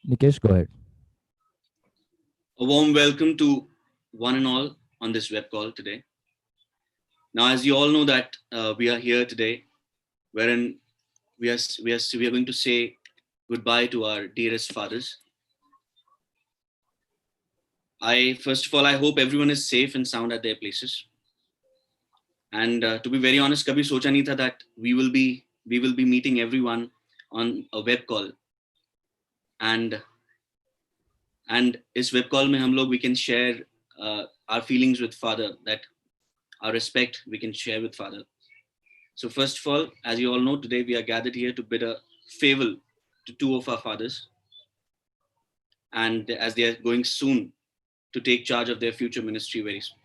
Nikesh, go ahead. A warm welcome to one and all on this web call today. Now, as you all know that we are here today, wherein we are going to say goodbye to our dearest fathers. I first of all, I hope everyone is safe and sound at their places. And to be very honest, kabhi socha nahi tha that we will be meeting everyone on a web call, and इस web call में हम लोग we can share our feelings with father, that our respect we can share with father. So first of all, as you all know, today we are gathered here to bid a farewell to two of our fathers, and as they are going soon to take charge of their future ministry very soon.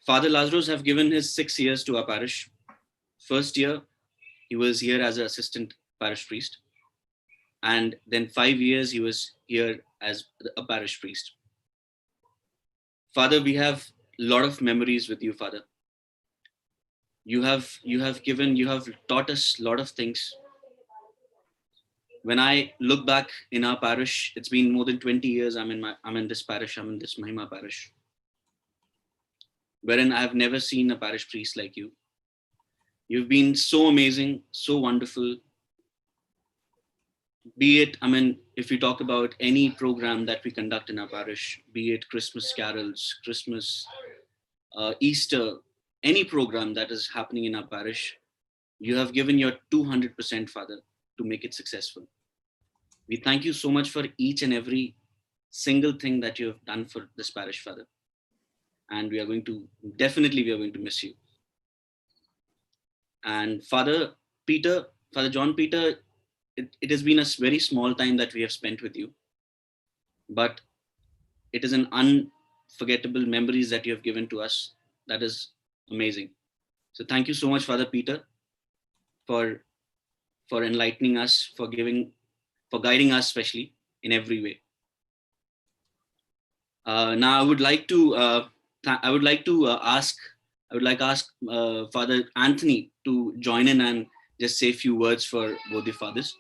Father Lazarus have given his 6 years to our parish. First year, he was here as an assistant parish priest, and then 5 years he was here as a parish priest. Father, we have a lot of memories with you, Father. You have taught us a lot of things. When I look back in our parish, it's been more than 20 years. I'm in this parish. I'm in this Mahima parish, wherein I've never seen a parish priest like you. You've been so amazing, so wonderful. Be it, if we talk about any program that we conduct in our parish, be it Christmas carols, Christmas, Easter, any program that is happening in our parish, you have given your 200%, Father, to make it successful. We thank you so much for each and every single thing that you have done for this parish, Father. And we are going to miss you. And Father John Peter, it has been a very small time that we have spent with you, but it is an unforgettable memories that you have given to us. That is amazing. So thank you so much, Father Peter, for enlightening us, for guiding us, especially in every way. Now I would like to ask Father Anthony to join in and just say a few words for both the fathers,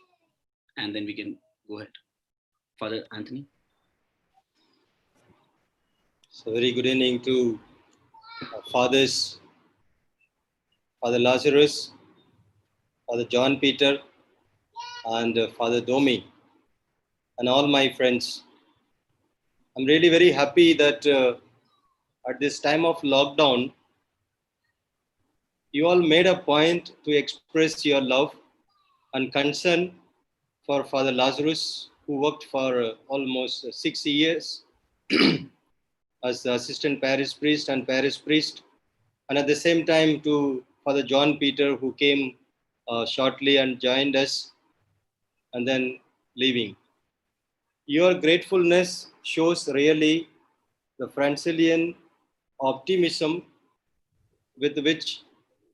and then we can go ahead. Father Anthony. So very good evening to fathers, Father Lazarus, Father John Peter, and Father Domi, and all my friends. I'm really very happy that at this time of lockdown, you all made a point to express your love and concern for Father Lazarus, who worked for almost 6 years as the assistant parish priest and parish priest, and at the same time to Father John Peter, who came shortly and joined us and then leaving. Your gratefulness shows really the Francilian optimism with which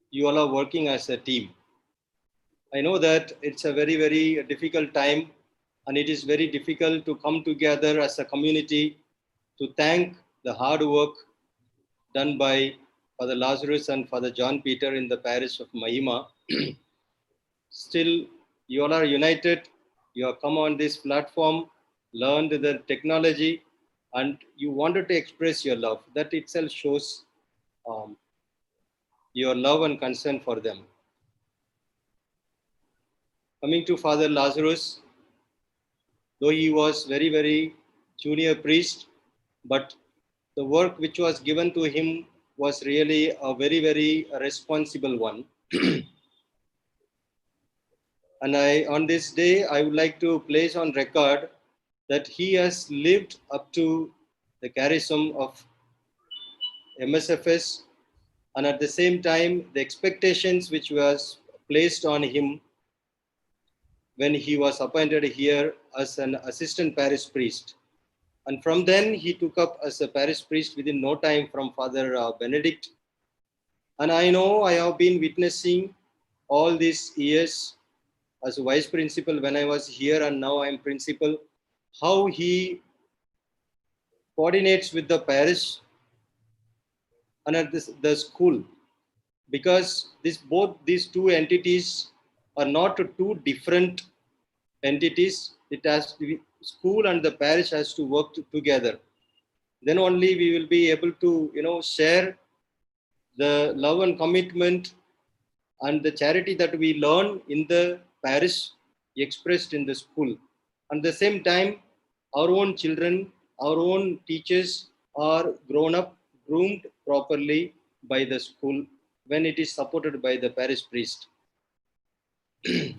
you all are working as a team. I know that it's a very, very difficult time, and it is very difficult to come together as a community to thank the hard work done by Father Lazarus and Father John Peter in the parish of Mahima. Still, you all are united. You have come on this platform, learned the technology, and you wanted to express your love. That itself shows your love and concern for them. Coming to Father Lazarus, though he was very, very junior priest, but the work which was given to him was really a very, very responsible one. And on this day, I would like to place on record that he has lived up to the charism of MSFS, and at the same time, the expectations which was placed on him when he was appointed here as an assistant parish priest. And from then, he took up as a parish priest within no time from Father Benedict. And I know I have been witnessing all these years as a vice principal when I was here, and now I am principal, how he coordinates with the parish and at the school, because both these two entities are not two different entities. It has to be, school and the parish has to work together. Then only we will be able to, share the love and commitment and the charity that we learn in the parish expressed in the school. At the same time, our own children, our own teachers are grown up, groomed properly by the school when it is supported by the parish priest.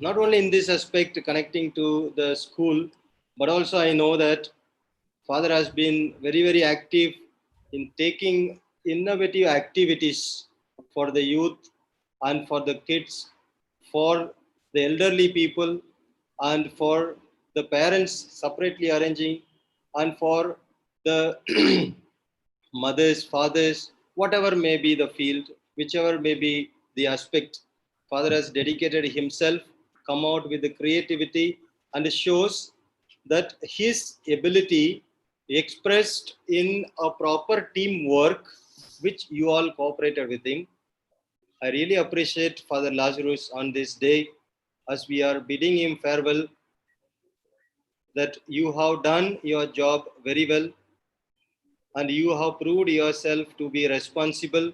Not only in this aspect connecting to the school, but also I know that Father has been very, very active in taking innovative activities for the youth and for the kids, for the elderly people, and for the parents separately arranging, and for the mothers, fathers, whatever may be the field, whichever may be the aspect, Father has dedicated himself, come out with the creativity, and shows that his ability expressed in a proper teamwork, which you all cooperated with him. I really appreciate Father Lazarus on this day as we are bidding him farewell, that you have done your job very well and you have proved yourself to be responsible,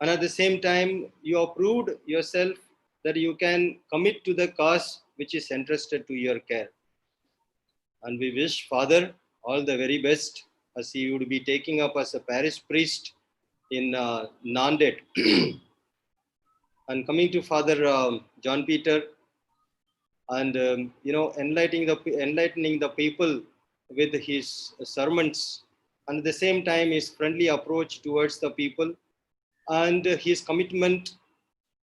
and at the same time you have proved yourself that you can commit to the cause which is entrusted to your care. And we wish Father all the very best as he would be taking up as a parish priest in Nanded. And coming to Father John Peter, and enlightening the people with his sermons, and at the same time his friendly approach towards the people, and his commitment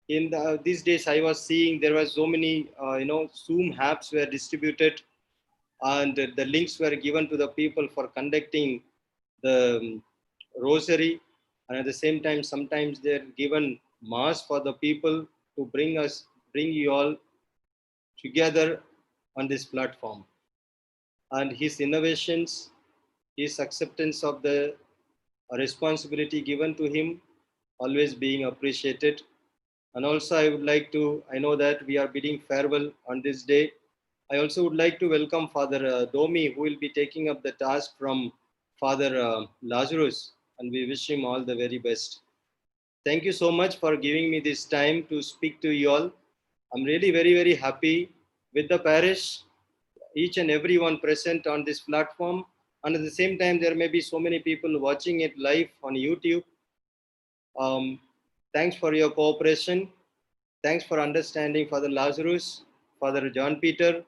in these days I was seeing there were so many Zoom apps were distributed, and the links were given to the people for conducting the rosary, and at the same time sometimes they're given mass for the people to bring you all together on this platform. And his innovations, his acceptance of the responsibility given to him, always being appreciated. And also, I know that we are bidding farewell on this day. I also would like to welcome Father Domi, who will be taking up the task from Father Lazarus, and we wish him all the very best. Thank you so much for giving me this time to speak to you all. I'm really very, very happy with the parish, each and everyone present on this platform. And at the same time, there may be so many people watching it live on YouTube. Thanks for your cooperation. Thanks for understanding Father Lazarus, Father John Peter,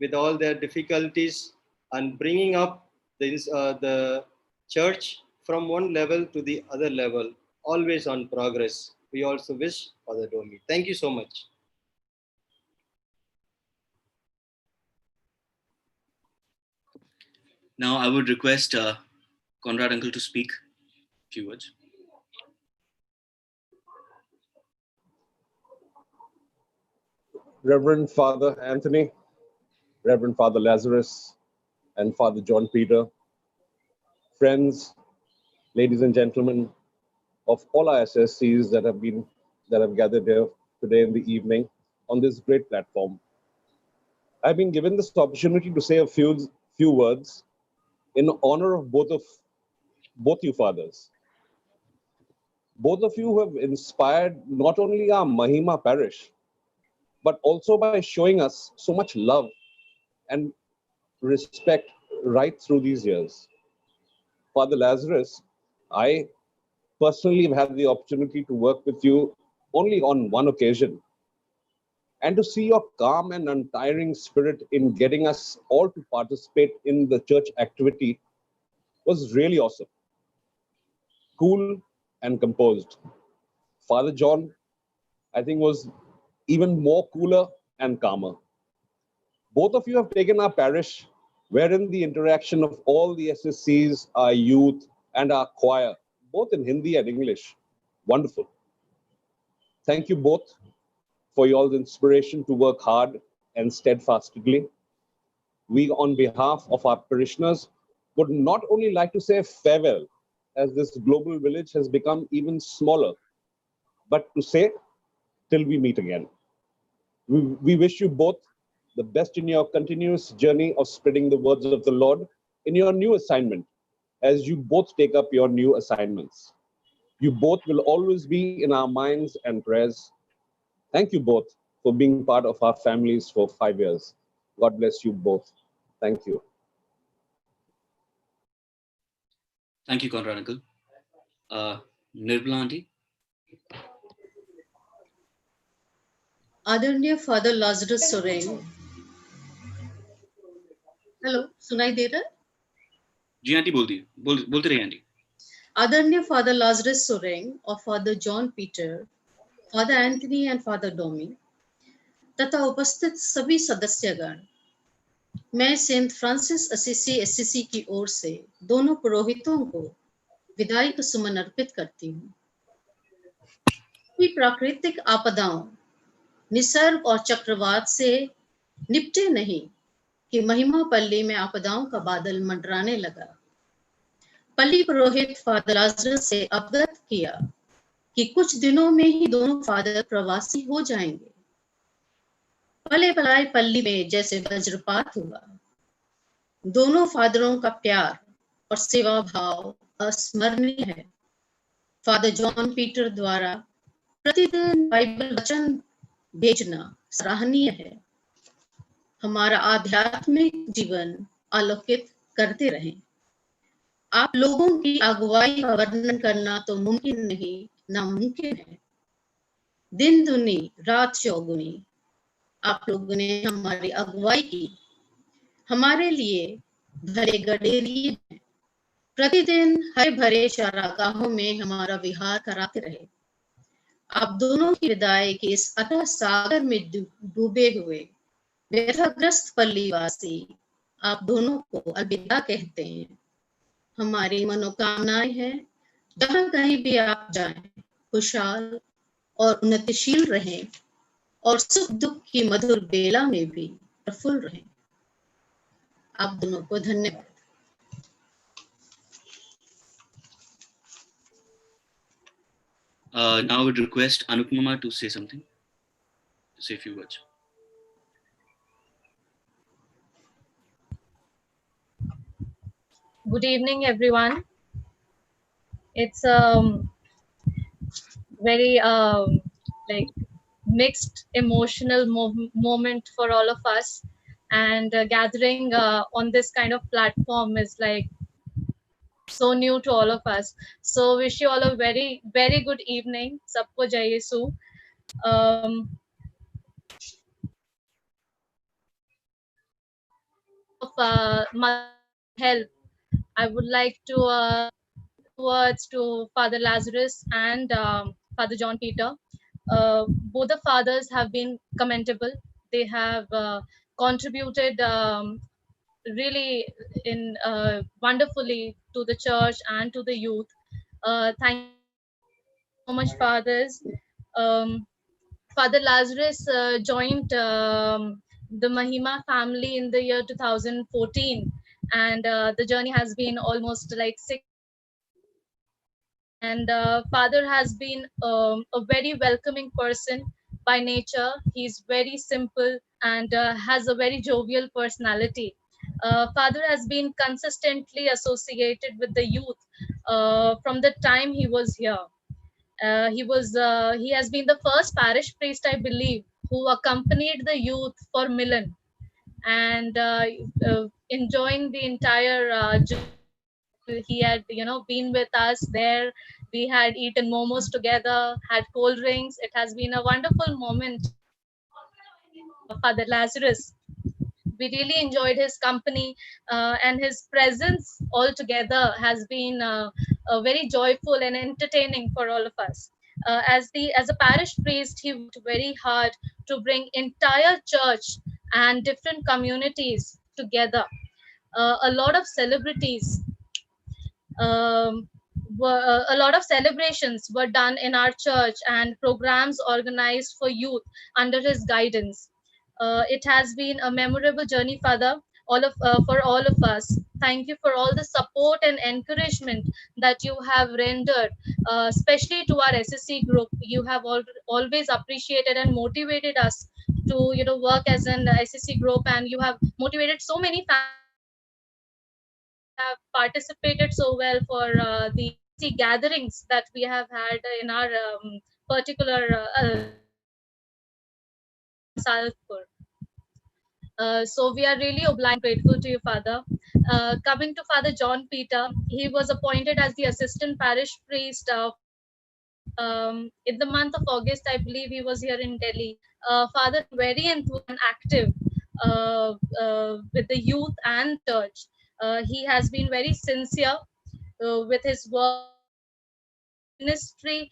with all their difficulties and bringing up the church from one level to the other level, always on progress. We also wish Father Domi. Thank you so much. Now I would request Conrad Uncle to speak a few words. Reverend Father Anthony, Reverend Father Lazarus, and Father John Peter, friends, ladies and gentlemen of all our SSCs that have gathered here today in the evening on this great platform. I've been given this opportunity to say a few words in honor of both you fathers. Both of you have inspired not only our Mahima parish, but also by showing us so much love and respect right through these years. Father Lazarus, I personally have had the opportunity to work with you only on one occasion. And to see your calm and untiring spirit in getting us all to participate in the church activity was really awesome. Cool and composed. Father John, I think, was even more cooler and calmer. Both of you have taken our parish, wherein the interaction of all the SSCs, our youth, and our choir, both in Hindi and English, wonderful. Thank you both for your inspiration to work hard and steadfastly. We, on behalf of our parishioners, would not only like to say farewell, as this global village has become even smaller, but to say till we meet again. We wish you both the best in your continuous journey of spreading the words of the Lord in your new assignment as you both take up your new assignments. You both will always be in our minds and prayers. Thank you both for being part of our families for 5 years. God bless you both. Thank you. Thank you, Conrad Uncle. Nirmala Aunty. आदरणीय father Lazarus Soreng, hello, सुनाई दे रहा है? जी aunty बोलते रहिए aunty. आदरणीय father Lazarus Soreng और father John Peter, father Anthony and father Domi तथा उपस्थित सभी सदस्यगण, मैं सेंट फ्रांसिस असीसी एससीसी की ओर से दोनों पुरोहितों को विदाई का सुमन अर्पित करती हूँ। प्राकृतिक आपदाओं, निसर्ग और चक्रवात से निपटे नहीं कि महिमा पल्ली में आपदाओं का बादल मंडराने लगा। पल्ली पुरोहित फादर लाजरस से अवगत किया कि कुछ दिनों में ही दोनों फादर प्रवासी हो जाएंगे। पले पलाय पल्ली में जैसे वज्रपात हुआ। दोनों फादरों का प्यार और सेवा भाव अस्मरणीय है। फादर जॉन पीटर द्वारा प्रतिदिन बाइबल वचन भेजना सराहनीय है। हमारा आध्यात्मिक जीवन आलोकित करते रहें। आप लोगों की अगुवाई का वर्णन करना तो मुमकिन नहीं, नामुमकिन है। दिन दुनी रात चौगुनी आप लोगों ने हमारी अगुवाई की। हमारे लिए भरे गडेरिए हैं। प्रतिदिन हरे भरे चारागाहों में हमारा विहार कराते रहे। आप दोनों की विदाई के इस अथाह सागर में डूबे हुए व्यथाग्रस्त पल्लीवासी आप दोनों को अलविदा कहते हैं। हमारी मनोकामनाएं हैं जहां कहीं भी आप जाएं, खुशहाल और उन्नतिशील रहें और सुख दुख की मधुर बेला में भी प्रफुल्ल रहें। आप दोनों को धन्यवाद। Now I would request Anupama to say something, to say a few words. Good evening, everyone. It's very like mixed emotional moment for all of us, and gathering on this kind of platform is like so new to all of us. So wish you all a very very good evening. Sabko Jai Yesu. Help. I would like to words to Father Lazarus and Father John Peter. Both the fathers have been commendable. They have contributed really in wonderfully to the church and to the youth. Thank you so much, fathers. Father Lazarus joined the Mahima family in the year 2014, and the journey has been almost like 6. And father has been a very welcoming person by nature. He's very simple and has a very jovial personality. Father has been consistently associated with the youth from the time he was here. He has been the first parish priest, I believe, who accompanied the youth for Milan, and enjoying the entire he had been with us there. We had eaten momos together, had cold drinks. It has been a wonderful moment. Father Lazarus, we really enjoyed his company, and his presence altogether has been very joyful and entertaining for all of us. As a parish priest, he worked very hard to bring entire church and different communities together. A lot of celebrities, a lot of celebrations were done in our church and programs organized for youth under his guidance. It has been a memorable journey, Father, for all of us. Thank you for all the support and encouragement that you have rendered, especially to our SSC group. You have always appreciated and motivated us to work as an SSC group, and you have motivated so many have participated so well for the gatherings that we have had in our particular Salpur. So we are really obliged, grateful to you, Father. Coming to Father John Peter, he was appointed as the assistant parish priest in the month of August. I believe he was here in Delhi. Father, very enthusiastic and active with the youth and church. He has been very sincere with his work ministry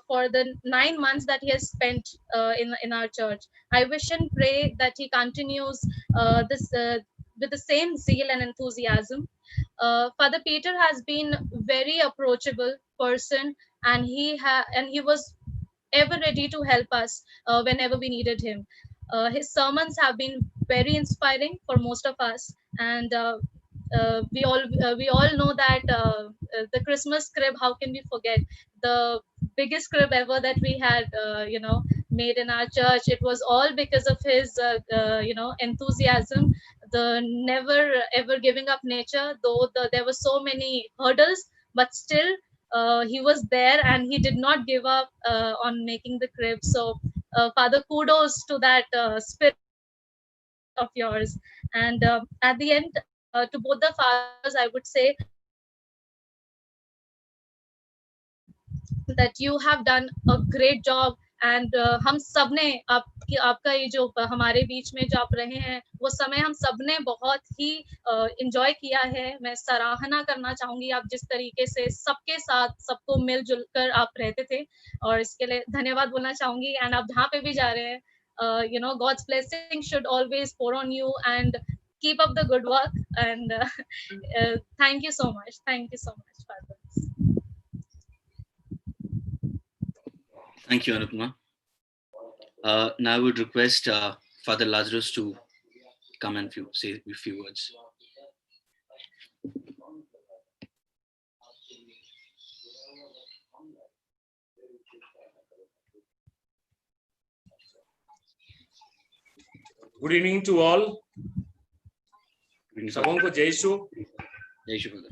for the 9 months that he has spent in our church. I wish and pray that he continues this with the same zeal and enthusiasm. Father Peter has been very approachable person, and he was ever ready to help us whenever we needed him. His sermons have been very inspiring for most of us, and we all know that the Christmas crib. How can we forget the biggest crib ever that we had? Made in our church. It was all because of his enthusiasm, the never ever giving up nature. Though there were so many hurdles, but still he was there and he did not give up on making the crib. So Father, kudos to that spirit of yours. And at the end, to both the fathers, I would say that you have done a great job. And हम सब ने आपका ये जो हमारे बीच में जो आप रहे हैं वो समय हम सब ने बहुत ही एंजॉय किया है. मैं सराहना करना चाहूंगी आप जिस तरीके से सबके साथ सबको मिलजुल कर आप रहते थे, और इसके लिए धन्यवाद बोलना चाहूंगी. एंड आप जहाँ पे भी जा रहे हैं, God's blessing should always pour on you, and keep up the good work. And thank you so much. Thank you so much, Father. Thank you, Anupama. Now I would request Father Lazarus to come and say a few words. Good evening to all. Sabon ko Jai Shu. Jai Shu, Father.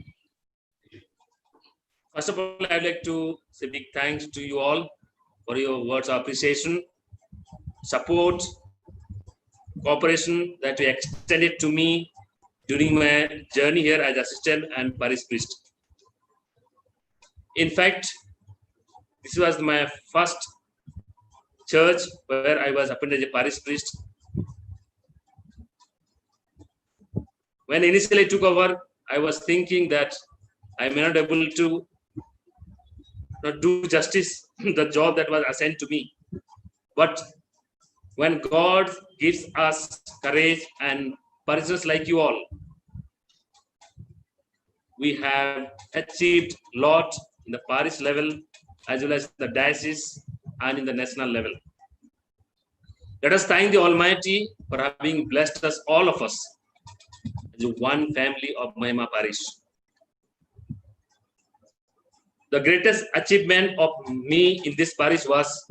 First of all, I'd like to say big thanks to you all for your words of appreciation, support, cooperation that you extended to me during my journey here as assistant and parish priest. In fact, this was my first church where I was appointed as a parish priest. When initially I took over, I was thinking that I may not be able to do justice the job that was assigned to me. But when God gives us courage and parishioners like you all, we have achieved a lot in the parish level as well as the diocese and in the national level. Let us thank the Almighty for having blessed us, all of us, as one family of Mahima Parish. The greatest achievement of me in this parish was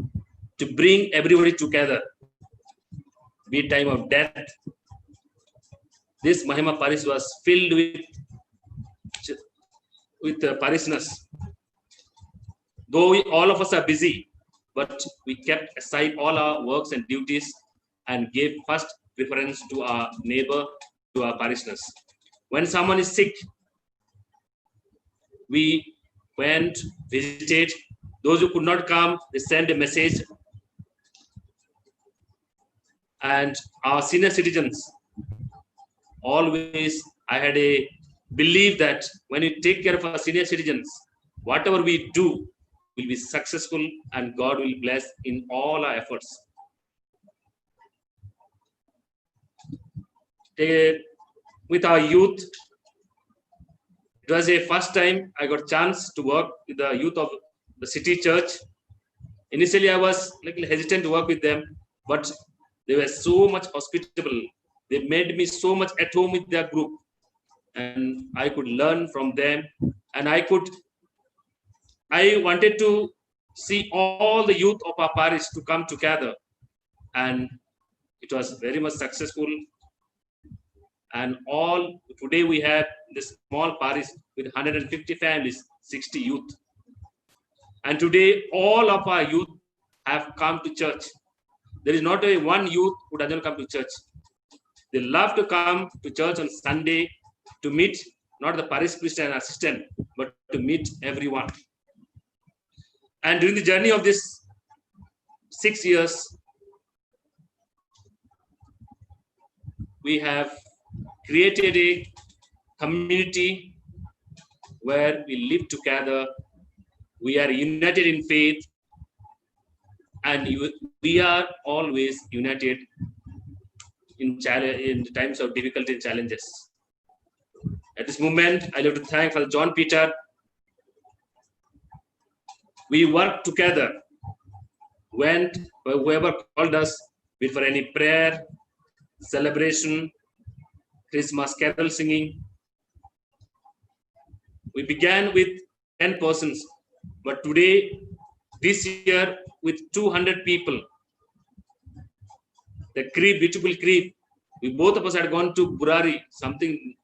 to bring everybody together, be it time of death. This Mahima Parish was filled with parishioners. Though all of us are busy, but we kept aside all our works and duties and gave first preference to our neighbor, to our parishioners. When someone is sick, we went, visited. Those who could not come, they sent a message. And our senior citizens, always I had a belief that when we take care of our senior citizens, whatever we do will be successful and God will bless in all our efforts. With our youth, it was a first time I got a chance to work with the youth of the city church. Initially, I was a little hesitant to work with them, but they were so much hospitable. They made me so much at home with their group, and I could learn from them. And I wanted to see all the youth of our parish to come together and It was very much successful. And all today we have this small parish with 150 families, 60 youth. And today all of our youth have come to church. There is not a one youth who doesn't come to church. They love to come to church on Sunday to meet not the parish priest and assistant, but to meet everyone. And during the journey of this 6 years, we have created a community where we live together, we are united in faith, and we are always united in times of difficulty and challenges. At this moment, I love to thank Father John Peter. We work together when whoever called us with for any prayer, celebration, Christmas carol singing. We began with 10 persons, but today, this year, with 200 people. The creep, beautiful creep. We both of us had gone to Burari, something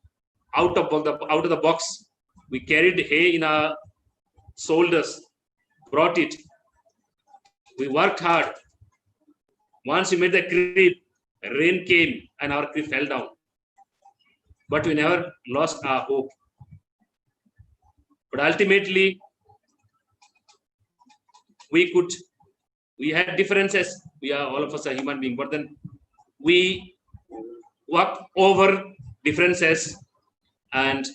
out of the box. We carried hay in our shoulders, brought it. We worked hard. Once we made the creep, rain came and our creep fell down. But we never lost our hope. But ultimately, we had differences. All of us are human beings, but then we worked over differences, and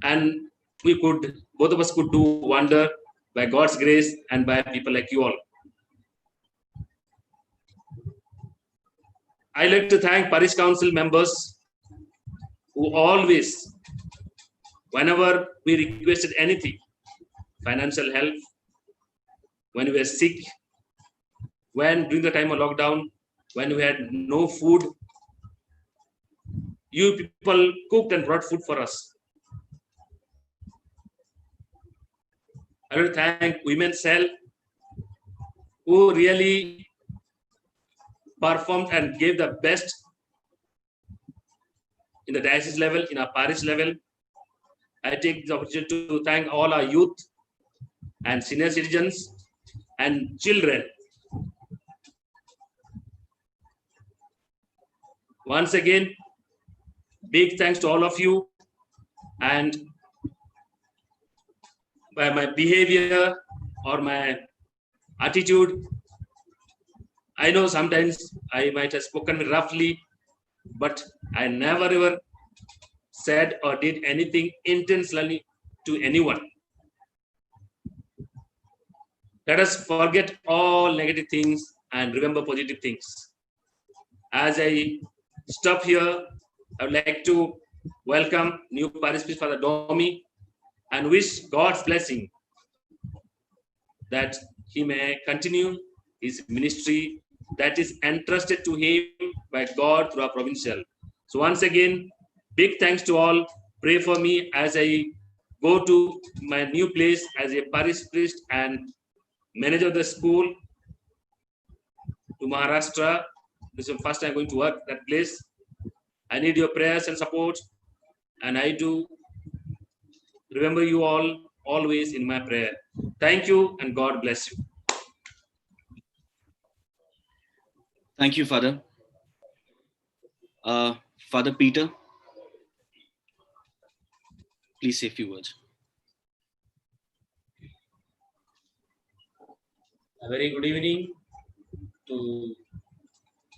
both of us could do wonder by God's grace and by people like you all. I like to thank Parish Council members who always, whenever we requested anything, financial help, when we were sick, when during the time of lockdown, when we had no food, you people cooked and brought food for us. I want to thank Women's Cell, who really performed and gave the best in the diocese level, in our parish level. I take the opportunity to thank all our youth and senior citizens and children. Once again, big thanks to all of you. And by my behavior or my attitude, I know sometimes I might have spoken roughly, but I never ever said or did anything intentionally to anyone. Let us forget all negative things and remember positive things. As I stop here, I would like to welcome new parish priest Father Domi and wish God's blessing that he may continue his ministry that is entrusted to him by God through our provincial. So once again, big thanks to all. Pray for me as I go to my new place as a parish priest and manager of the school to Maharashtra. This is the first time I'm going to work that place. I need your prayers and support, and I do remember you all always in my prayer. Thank you, and God bless you. Thank you, Father. Father Peter, please say a few words. A very good evening to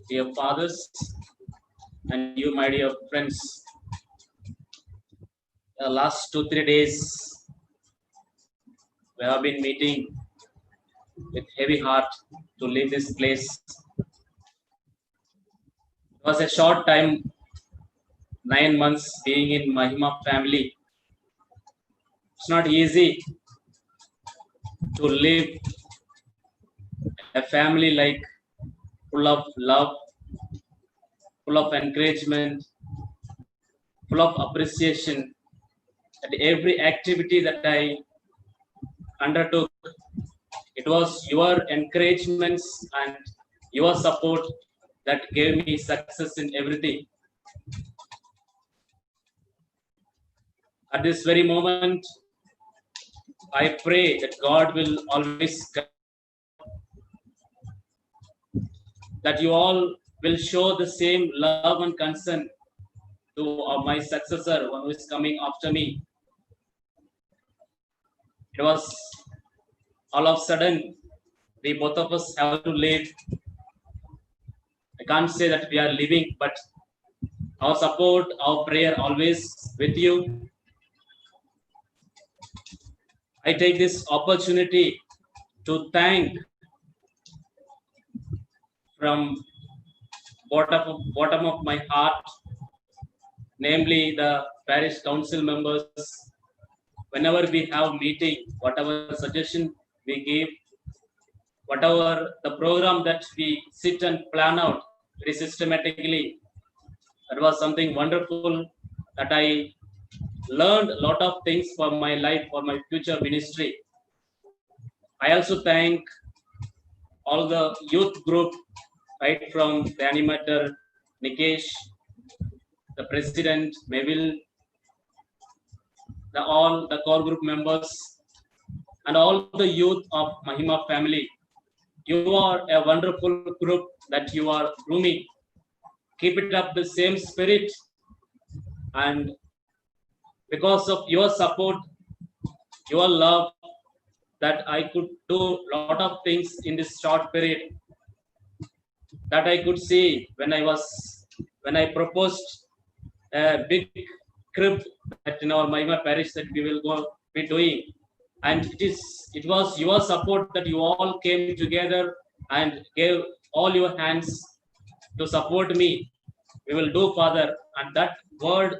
dear fathers and you, my dear friends. The last 2-3 days, we have been meeting with heavy heart to leave this place. It was a short time, 9 months being in Mahima family. It's not easy to live a family like full of love, full of encouragement, full of appreciation. At every activity that I undertook, it was your encouragements and your support that gave me success in everything. At this very moment, I pray that God will always that you all will show the same love and concern to my successor, one who is coming after me. It was all of a sudden, we both of us have to leave. I can't say that we are living, but our support, our prayer always with you. I take this opportunity to thank from bottom of my heart, namely the parish council members. Whenever we have meeting, whatever suggestion we give, whatever the program that we sit and plan out very systematically, that was something wonderful that I learned a lot of things for my life, for my future ministry. I also thank all the youth group, right from the animator Nikesh, the president Mevil, all the core group members, and all the youth of Mahima family. You are a wonderful group that you are grooming. Keep it up the same spirit, and because of your support, your love, that I could do a lot of things in this short period. That I could see when I proposed a big crib that in our Mahima parish that we will go be doing, and it was your support that you all came together and gave all your hands to support me. We will do, Father, and that word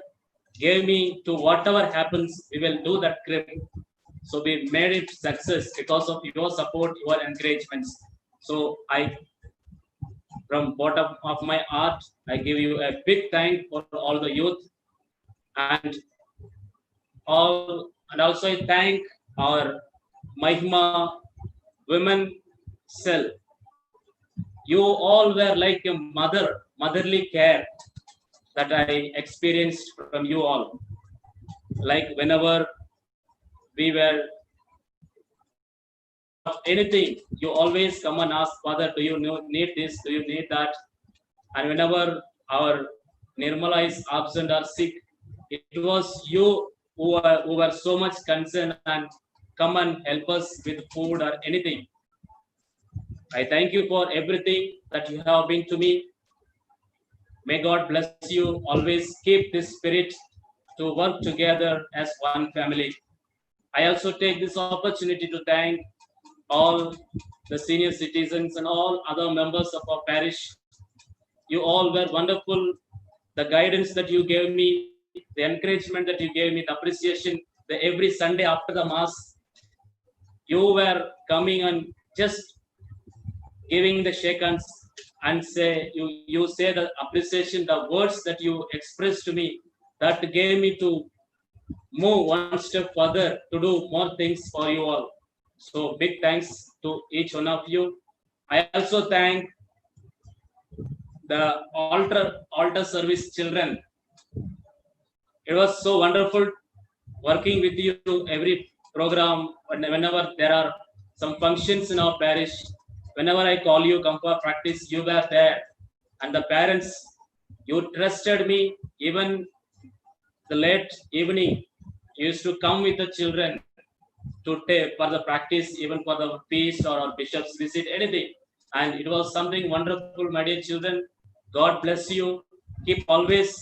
gave me to whatever happens, we will do that crib. So we made it success because of your support, your encouragements. So from bottom of my heart, I give you a big thank for all the youth and also I thank our Mahima women cell. You all were like a motherly care that I experienced from you all. Like whenever we were anything, you always come and ask, Father, do you need this? Do you need that? And whenever our Nirmala is absent or sick, it was you who were so much concerned and come and help us with food or anything. I thank you for everything that you have been to me. May God bless you. Always keep this spirit to work together as one family. I also take this opportunity to thank all the senior citizens and all other members of our parish. You all were wonderful. The guidance that you gave me, the encouragement that you gave me, the appreciation, every Sunday after the Mass, you were coming and just giving the shake hands and you say the appreciation, the words that you expressed to me, that gave me to move one step further to do more things for you all. So big thanks to each one of you. I also thank the altar service children. It was so wonderful working with you every program. Whenever there are some functions in our parish, whenever I call you, come for practice, you were there. And the parents, you trusted me. Even the late evening, you used to come with the children to take for the practice, even for the feast or bishop's visit, anything. And it was something wonderful, my dear children. God bless you. Keep always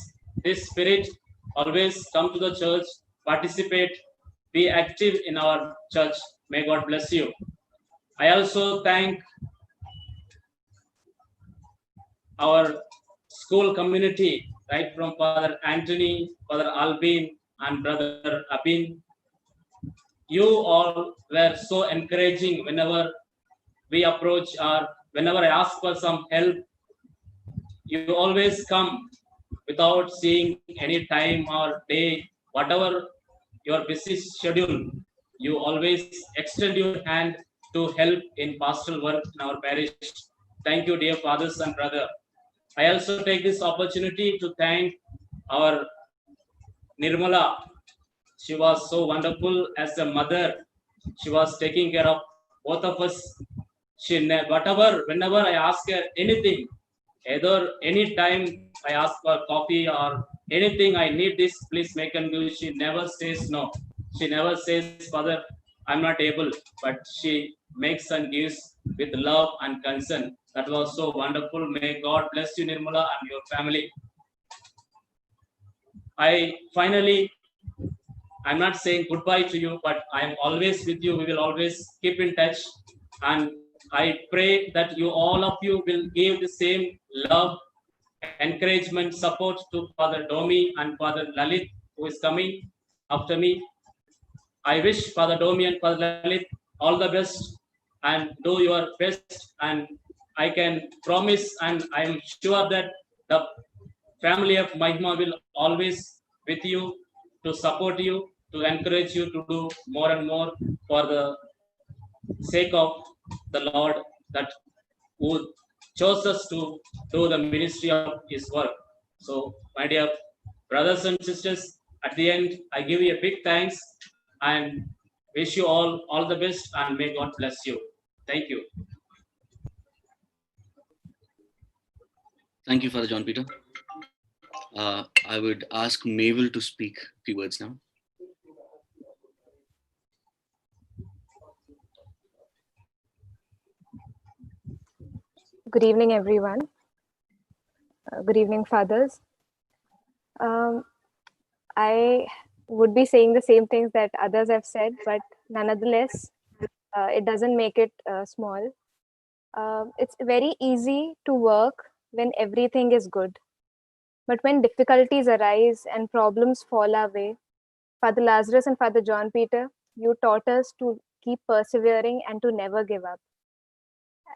this spirit. Always come to the church, participate, be active in our church. May God bless you. I also thank our school community, right from Father Anthony, Father Albin, and Brother Abin. You all were so encouraging whenever we approach or whenever I ask for some help. You always come without seeing any time or day, whatever your busy schedule, you always extend your hand to help in pastoral work in our parish. Thank you, dear fathers and brother. I also take this opportunity to thank our Nirmala. She was so wonderful as a mother. She was taking care of both of us. Whatever, whenever I ask her anything, either any time I ask for coffee or anything, I need this, please make and do. She never says no. She never says, Father, I'm not able, but she makes and gives with love and concern. That was so wonderful. May God bless you, Nirmala, and your family. I'm not saying goodbye to you, but I'm always with you. We will always keep in touch. And I pray that all of you will give the same love, encouragement, support to Father Domi and Father Lalit, who is coming after me. I wish Father Domi and Father Lalit all the best and do your best. And I can promise, and I'm sure that the family of Mahima will always with you to support you, to encourage you to do more and more for the sake of the Lord that who chose us to do the ministry of His work. So, my dear brothers and sisters, at the end, I give you a big thanks and wish you all the best, and may God bless you. Thank you. Thank you, Father John Peter. I would ask Mabel to speak a few words now. Good evening, everyone. Good evening, fathers. I would be saying the same things that others have said, but nonetheless, it doesn't make it small. It's very easy to work when everything is good. But when difficulties arise and problems fall our way, Father Lazarus and Father John Peter, you taught us to keep persevering and to never give up.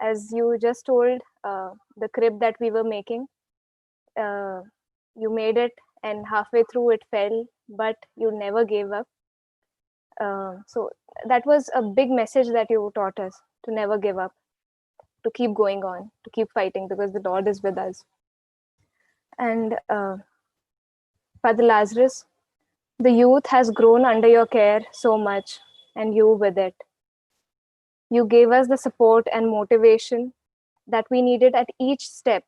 As you just told, the crib that we were making, you made it and halfway through it fell, but you never gave up. So that was a big message that you taught us, to never give up, to keep going on, to keep fighting, because the Lord is with us. And Father Lazarus, the youth has grown under your care so much, and you with it. You gave us the support and motivation that we needed at each step,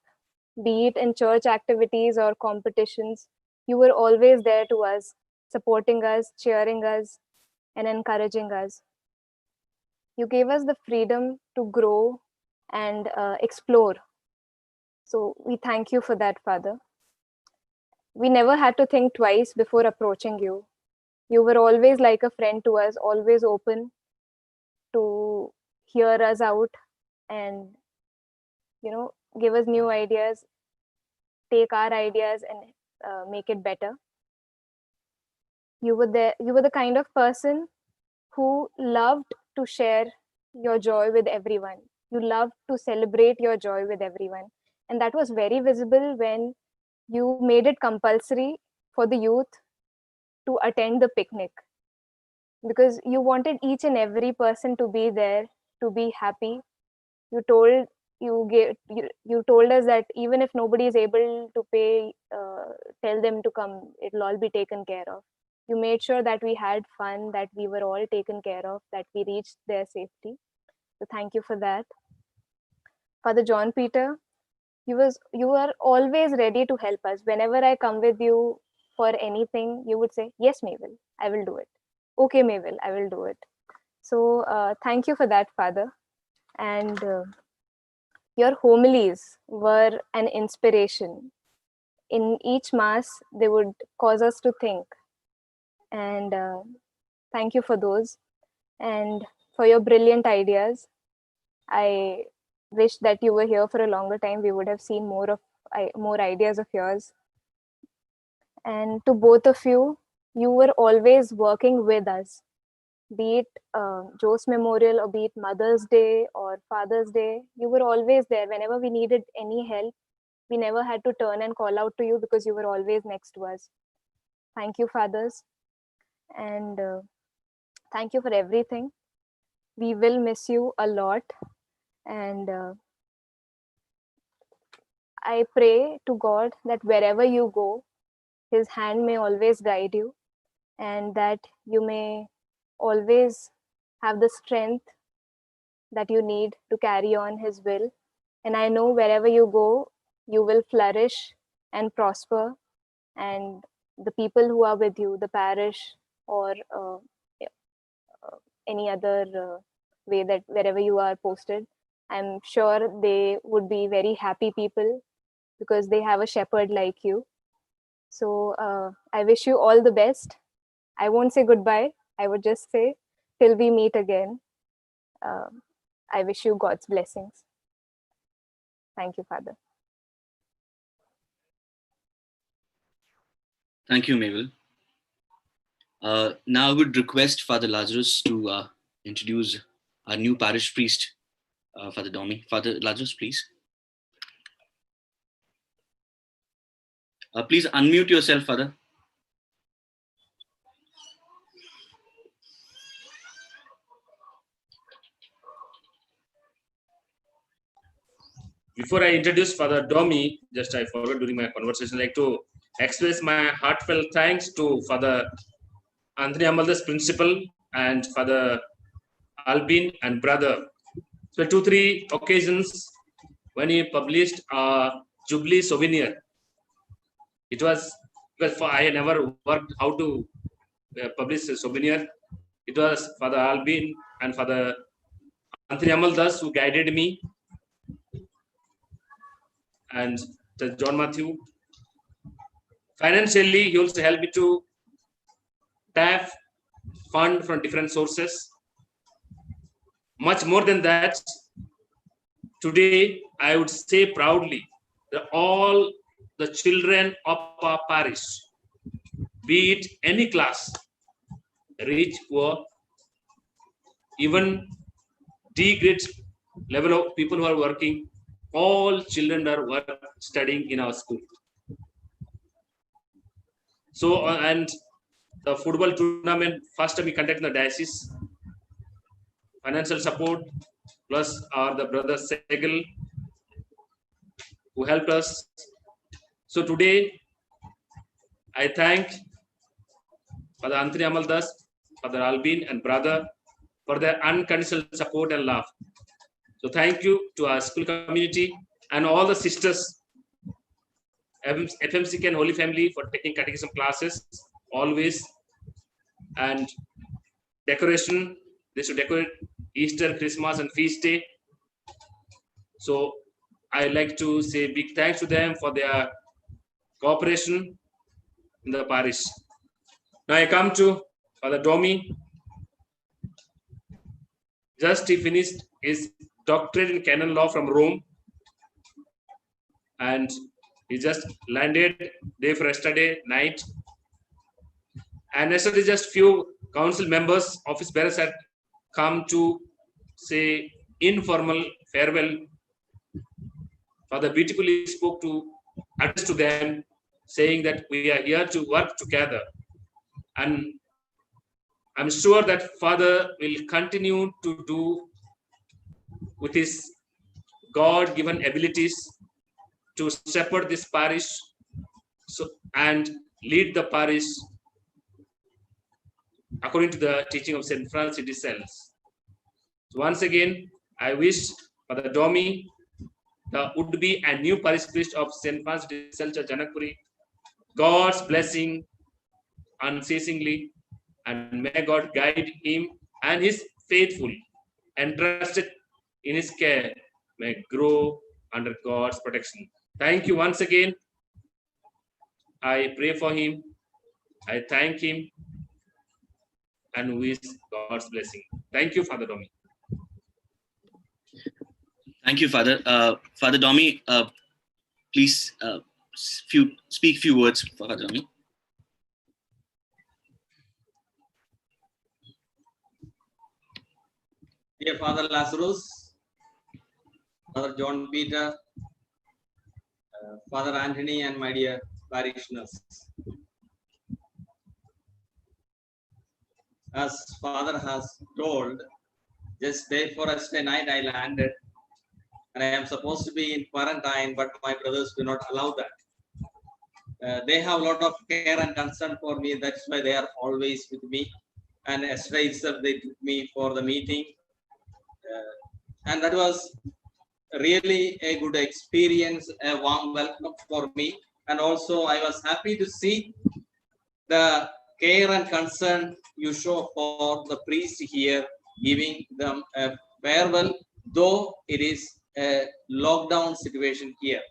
be it in church activities or competitions. You were always there to us, supporting us, cheering us, and encouraging us. You gave us the freedom to grow and explore. So we thank you for that, Father. We never had to think twice before approaching you. You were always like a friend to us, always open to hear us out and, give us new ideas, take our ideas and make it better. You were there. You were the kind of person who loved to share your joy with everyone. You loved to celebrate your joy with everyone. And that was very visible when you made it compulsory for the youth to attend the picnic, because you wanted each and every person to be there, to be happy. You told us that even if nobody is able to pay, tell them to come, it'll all be taken care of. You made sure that we had fun, that we were all taken care of, that we reached their safety. So thank you for that. Father John Peter, you were always ready to help us. Whenever I come with you for anything, you would say, yes, Mabel, I will do it. Okay, Mabel, I will do it. So thank you for that, Father. And your homilies were an inspiration. In each mass, they would cause us to think. And thank you for those. And for your brilliant ideas. I wish that you were here for a longer time. We would have seen more ideas of yours. And to both of you, you were always working with us, be it Jose Memorial or be it Mother's Day or Father's Day. You were always there whenever we needed any help. We never had to turn and call out to you because you were always next to us. Thank you, fathers. And thank you for everything. We will miss you a lot. And I pray to God that wherever you go, His hand may always guide you, and that you may always have the strength that you need to carry on His will. And I know wherever you go, you will flourish and prosper, and the people who are with you, the parish or any other way that wherever you are posted, I'm sure they would be very happy people because they have a shepherd like you. So I wish you all the best. I won't say goodbye. I would just say till we meet again. I wish you God's blessings. Thank you, Father. Thank you, Mabel. Now I would request Father Lazarus to introduce our new parish priest, Father Domi. Father Lazarus, please. Please unmute yourself, Father. Before I introduce Father Domi, just I forgot during my conversation, I'd like to express my heartfelt thanks to Father Anthony Amaldas, Principal, and Father Albin and Brother. So 2-3 occasions when he published a Jubilee souvenir. It was because I never worked how to publish a souvenir. It was Father Albin and Father Anthony Amaldas who guided me, and John Matthew. Financially, he also helped me to tap fund from different sources. Much more than that, today I would say proudly that all the children of our parish, be it any class, rich, poor, even D-grade level of people who are working, all children are studying in our school. So, and the football tournament, first time we conducted in the diocese, financial support, plus the brother Segel, who helped us. So today, I thank Father Anthony Amaldas, Father Albin and brother for their unconditional support and love. So thank you to our school community and all the sisters, FMCK and Holy Family for taking catechism classes always. And decoration, they should decorate Easter, Christmas and feast day. So I like to say big thanks to them for their cooperation in the parish. Now I come to Father Domi. Just he finished his doctorate in canon law from Rome, and he just landed day for yesterday night. And yesterday, just few council members, office bearers had come to say informal farewell. Father beautifully spoke to address to them, saying that we are here to work together. And I'm sure that Father will continue to do with his God-given abilities to shepherd this parish and lead the parish according to the teaching of St. Francis de Sales. So once again, I wish Father Domi, the would-be and new parish priest of St. Francis de Sales Church, Janakpuri, God's blessing unceasingly, and may God guide him and his faithful entrusted in his care may grow under God's protection. Thank you once again. I pray for him. I thank him and wish God's blessing. Thank you, Father Domi. Thank you, Father. Father Domi, please speak few words for Father Domi. Dear Father Lazarus, Father John Peter, Father Anthony, and my dear parishioners. As Father has told, just day for yesterday night I landed and I am supposed to be in quarantine, but my brothers do not allow that. They have a lot of care and concern for me. That's why they are always with me. And yesterday itself, they took me for the meeting. And that was really a good experience, a warm welcome for me. And also, I was happy to see the care and concern you show for the priest here, giving them a farewell, though it is a lockdown situation here.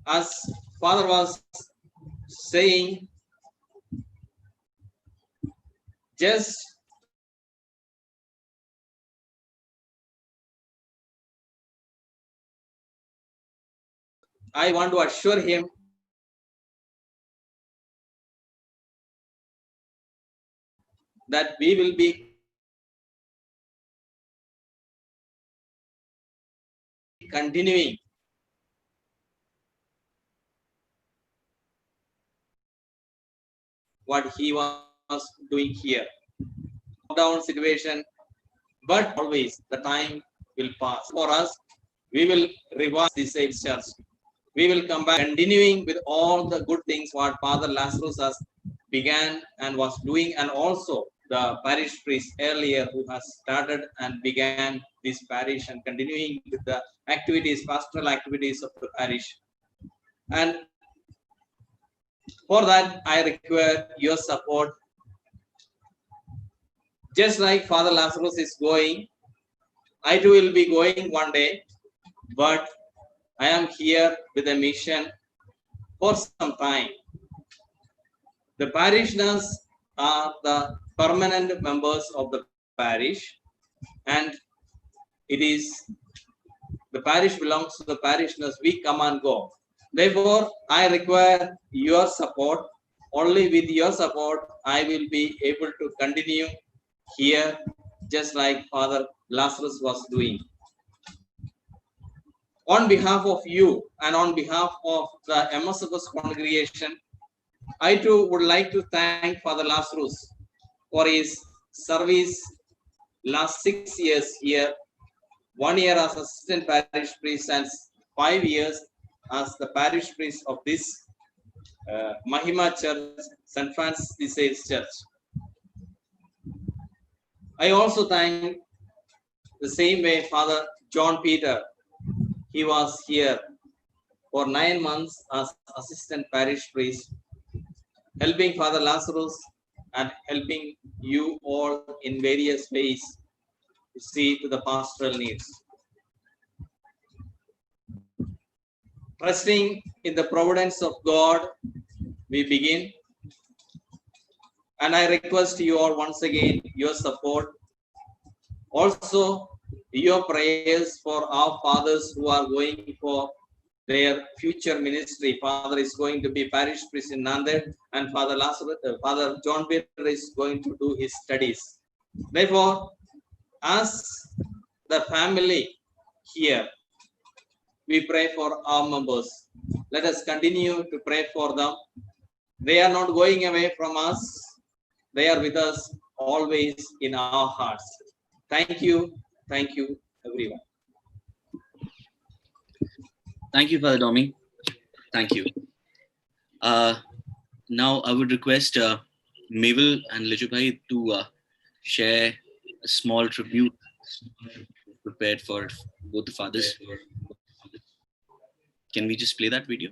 As Father was saying, just I want to assure him that we will be continuing what he was doing here. Lockdown situation, but always the time will pass. For us, we will revise the same church. We will come back, continuing with all the good things what Father Lazarus has began and was doing, and also the parish priest earlier who has started and began this parish and continuing with the activities, pastoral activities of the parish. And for that, I require your support. Just like Father Lazarus is going, I too will be going one day, but I am here with a mission for some time. The parishioners are the permanent members of the parish, and it is the parish belongs to the parishioners. We come and go. Therefore, I require your support. Only with your support, I will be able to continue here, just like Father Lazarus was doing. On behalf of you and on behalf of the MSFS congregation, I too would like to thank Father Lazarus for his service last 6 years here, 1 year as assistant parish priest and 5 years as the parish priest of this Mahima Church, St. Francis de Sales Church. I also thank the same way Father John Peter. He was here for 9 months as assistant parish priest, helping Father Lazarus and helping you all in various ways to see to the pastoral needs. Trusting in the providence of God, we begin. And I request you all once again your support. Also, your prayers for our fathers who are going for their future ministry. Father is going to be parish priest in Nanded, and Father John Peter is going to do his studies. Therefore, as the family here, we pray for our members. Let us continue to pray for them. They are not going away from us. They are with us always in our hearts. Thank you, everyone. Thank you, Father Domi. Thank you. Now I would request Mabel and Lijubai to share a small tribute prepared for both the fathers. Can we just play that video?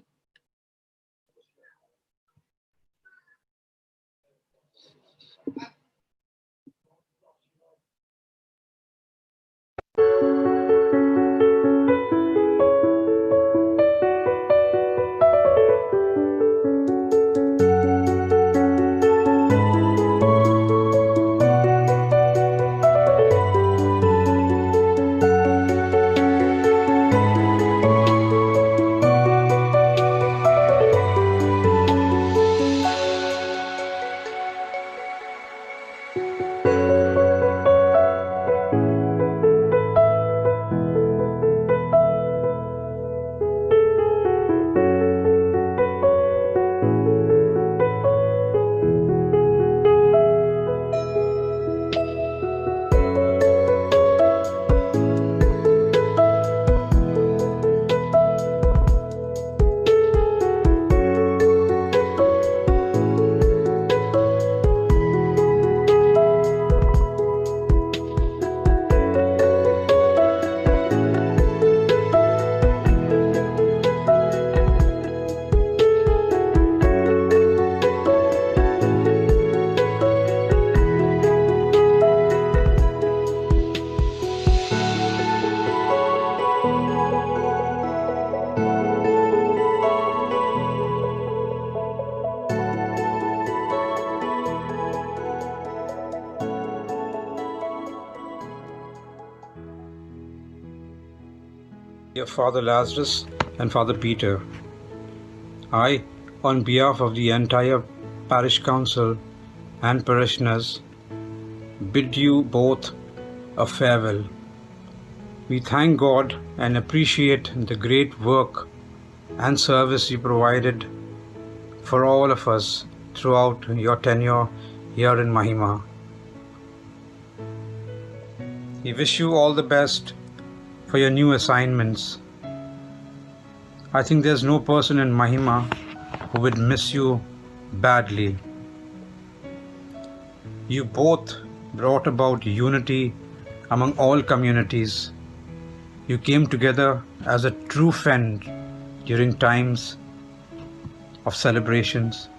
of Father Lazarus and Father Peter, I, on behalf of the entire Parish Council and parishioners, bid you both a farewell. We thank God and appreciate the great work and service you provided for all of us throughout your tenure here in Mahima. We wish you all the best for your new assignments. I think there's no person in Mahima who would miss you badly. You both brought about unity among all communities. You came together as a true friend during times of celebrations,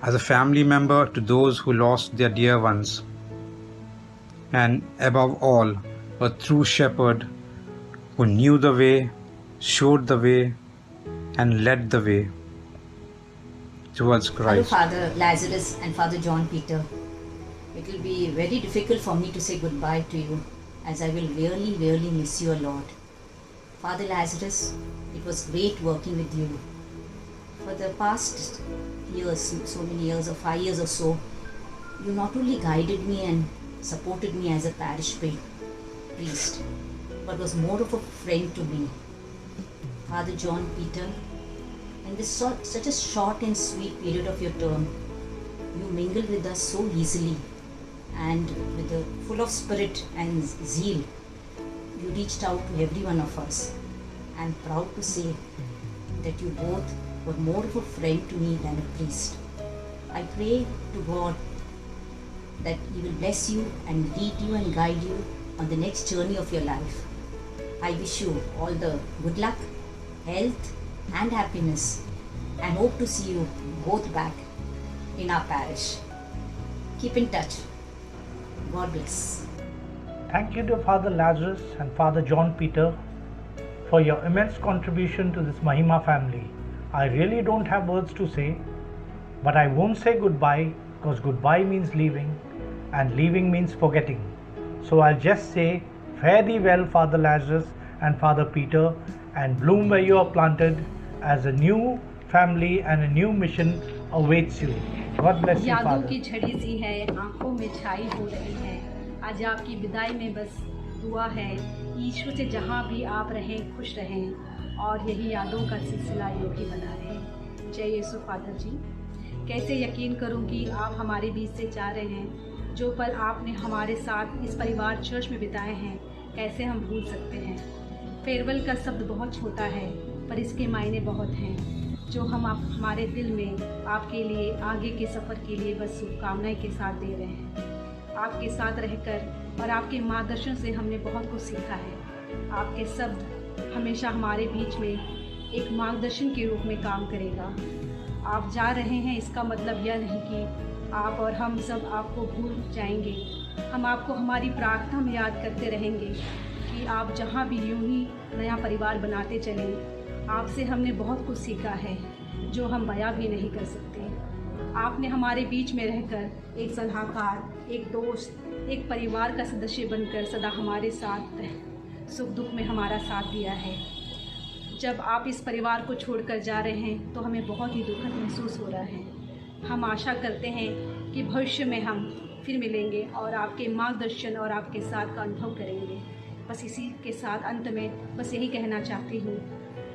as a family member to those who lost their dear ones, and above all, a true shepherd who knew the way, showed the way, and led the way towards Christ. Hello, Father Lazarus and Father John Peter. It will be very difficult for me to say goodbye to you, as I will really, really miss you a lot. Father Lazarus, it was great working with you. For the past years, so many years, or 5 years or so, you not only guided me and supported me as a parish priest, but was more of a friend to me. Father John Peter, in this such a short and sweet period of your term, you mingled with us so easily, and with a full of spirit and zeal, you reached out to every one of us. I'm proud to say that you both were more of a friend to me than a priest. I pray to God that He will bless you and lead you and guide you on the next journey of your life. I wish you all the good luck, health and happiness, and hope to see you both back in our parish. Keep in touch. God bless. Thank you to Father Lazarus and Father John Peter for your immense contribution to this Mahima family. I really don't have words to say, but I won't say goodbye, because goodbye means leaving and leaving means forgetting. So I'll just say, fare thee well, Father Lazarus and Father Peter, and bloom where you are planted, as a new family and a new mission awaits you. God bless you, यादों Father. की झड़ी सी है, आंखों में छाई हो रही है। आज आपकी विदाई में बस दुआ है, ईश्वर से जहाँ भी आप रहें खुश रहें और यही यादों का सिलसिला योगी बना रहें। जय यीशु। फादर जी, कैसे यकीन करूं कि आप हमारे बीच से जा रहे हैं। जो पल आपने हमारे साथ इस परिवार चर्च में बिताए हैं, कैसे हम भूल सकते हैं। फेयरवेल का शब्द बहुत छोटा है, पर इसके मायने बहुत हैं, जो हम आप हमारे दिल में आपके लिए आगे के सफ़र के लिए बस शुभकामनाएं के साथ दे रहे हैं। आपके साथ रहकर और आपके मार्गदर्शन से हमने बहुत कुछ सीखा है। आपके शब्द हमेशा हमारे बीच में एक मार्गदर्शन के रूप में काम करेगा। आप जा रहे हैं, इसका मतलब यह नहीं कि आप और हम सब आपको भूल जाएंगे। हम आपको हमारी प्रार्थना में याद करते रहेंगे कि आप जहाँ भी यूं ही नया परिवार बनाते चलें। आपसे हमने बहुत कुछ सीखा है जो हम बयां भी नहीं कर सकते। आपने हमारे बीच में रहकर एक सलाहकार, एक दोस्त, एक परिवार का सदस्य बनकर सदा हमारे साथ सुख दुख में हमारा साथ दिया है। जब आप इस परिवार को छोड़कर जा रहे हैं तो हमें बहुत ही दुखद महसूस हो रहा है। हम आशा करते हैं कि भविष्य में हम फिर मिलेंगे और आपके मार्गदर्शन और आपके साथ का अनुभव करेंगे। बस इसी के साथ अंत में बस यही कहना चाहती हूँ,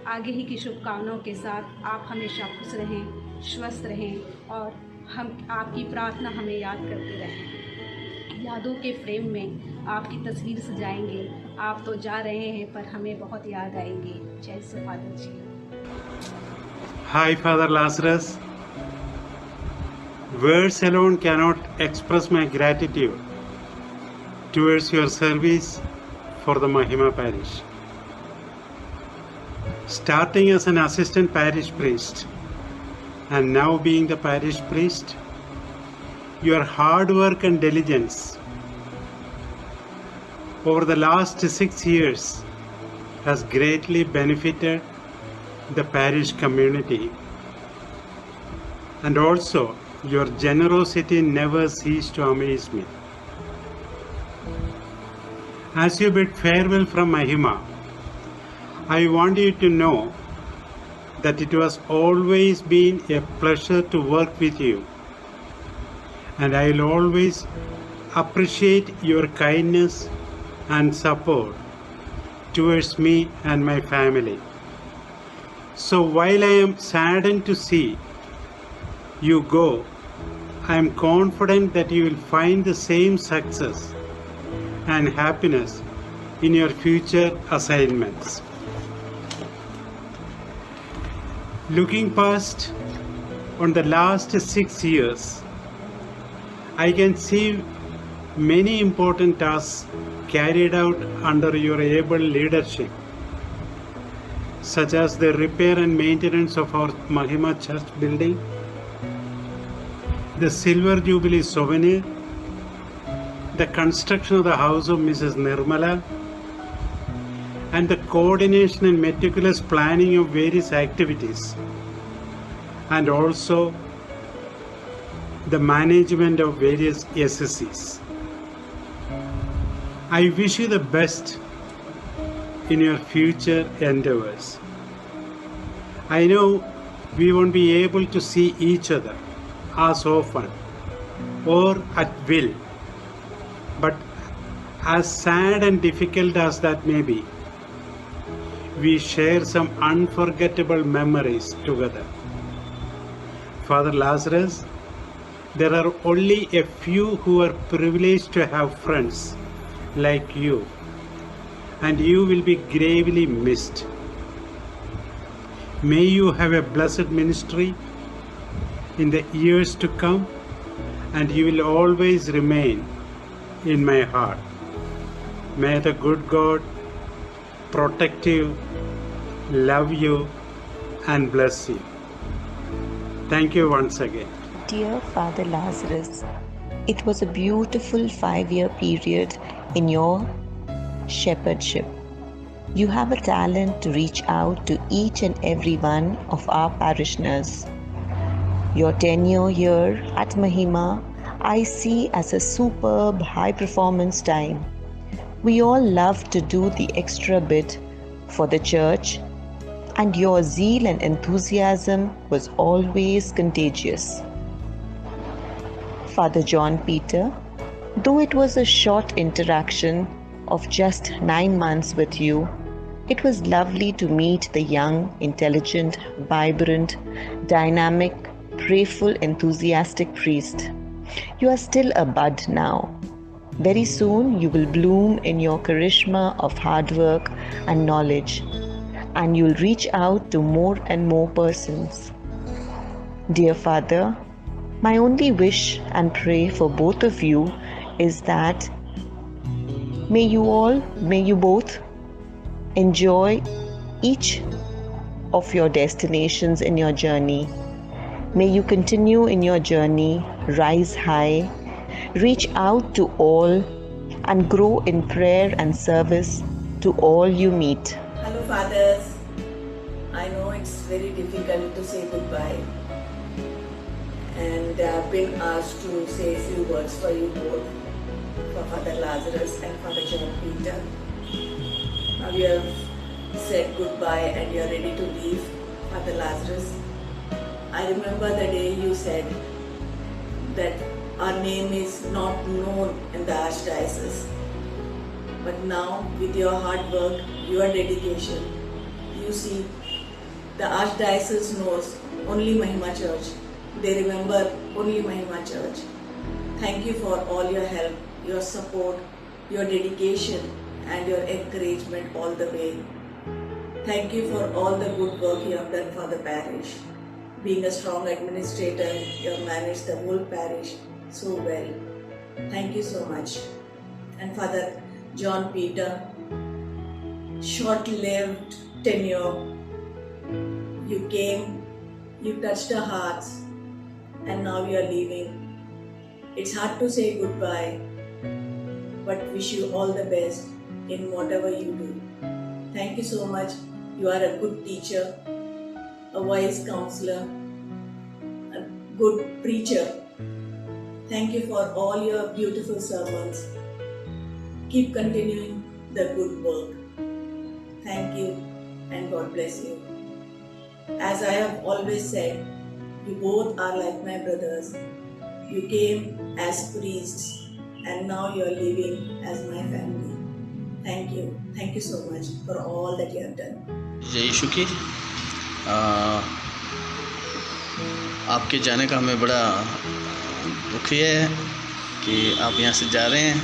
आगे ही की शुभकामनाओं के साथ आप हमेशा खुश रहें, स्वस्थ रहें और हम आपकी प्रार्थना हमें याद करते रहें। यादों के फ्रेम में आपकी तस्वीर सजाएंगे। आप तो जा रहे हैं पर हमें बहुत याद आएंगे। जय Shri father ji. Hi, Father Lazarus. Words alone cannot express my gratitude towards your service for the Mahima parish. Starting as an assistant parish priest and now being the parish priest, your hard work and diligence over the last 6 years has greatly benefited the parish community, and also your generosity never ceased to amaze me. As you bid farewell from Mahima, I want you to know that it was always been a pleasure to work with you, and I will always appreciate your kindness and support towards me and my family. So while I am saddened to see you go, I am confident that you will find the same success and happiness in your future assignments. Looking past on the last 6 years, I can see many important tasks carried out under your able leadership, such as the repair and maintenance of our Mahima Church building, the Silver Jubilee souvenir, the construction of the house of Mrs. Nirmala, and the coordination and meticulous planning of various activities, and also the management of various SSCs. I wish you the best in your future endeavors. I know we won't be able to see each other as often or at will, but as sad and difficult as that may be, we share some unforgettable memories together. Father Lazarus, there are only a few who are privileged to have friends like you, and you will be gravely missed. May you have a blessed ministry in the years to come, and you will always remain in my heart. May the good God protect you, love you, and bless you. Thank you once again. Dear Father Lazarus, it was a beautiful 5-year period in your shepherdship. You have a talent to reach out to each and every one of our parishioners. Your tenure here at Mahima, I see as a superb high performance time. We all love to do the extra bit for the church, and your zeal and enthusiasm was always contagious. Father John Peter, though it was a short interaction of just 9 months with you, it was lovely to meet the young, intelligent, vibrant, dynamic, prayerful, enthusiastic priest. You are still a bud now. Very soon you will bloom in your charisma of hard work and knowledge, and you'll reach out to more and more persons. Dear Father, my only wish and pray for both of you is that may you both enjoy each of your destinations in your journey. May you continue in your journey, rise high, reach out to all, and grow in prayer and service to all you meet. Hello fathers, I know it's very difficult to say goodbye, and I've been asked to say a few words for you both, for Father Lazarus and Father John Peter. Now you have said goodbye and you're ready to leave, Father Lazarus. I remember the day you said that our name is not known in the Archdiocese. But now, with your hard work, your dedication, you see, the Archdiocese knows only Mahima Church. They remember only Mahima Church. Thank you for all your help, your support, your dedication, and your encouragement all the way. Thank you for all the good work you have done for the parish. Being a strong administrator, you have managed the whole parish so well. Thank you so much. And Father John Peter, short-lived tenure. You came, you touched our hearts, and now you are leaving. It's hard to say goodbye, but wish you all the best in whatever you do. Thank you so much. You are a good teacher, a wise counselor, a good preacher. Thank you for all your beautiful sermons. Keep continuing the good work. Thank you. and God bless you. As I have always said, you both are like my brothers. You came as priests and now you are living as my family. Thank you. Thank you so much for all that you have done. जय यीशु की आपके जाने का हमें बड़ा दुखी है कि आप यहाँ से जा रहे हैं,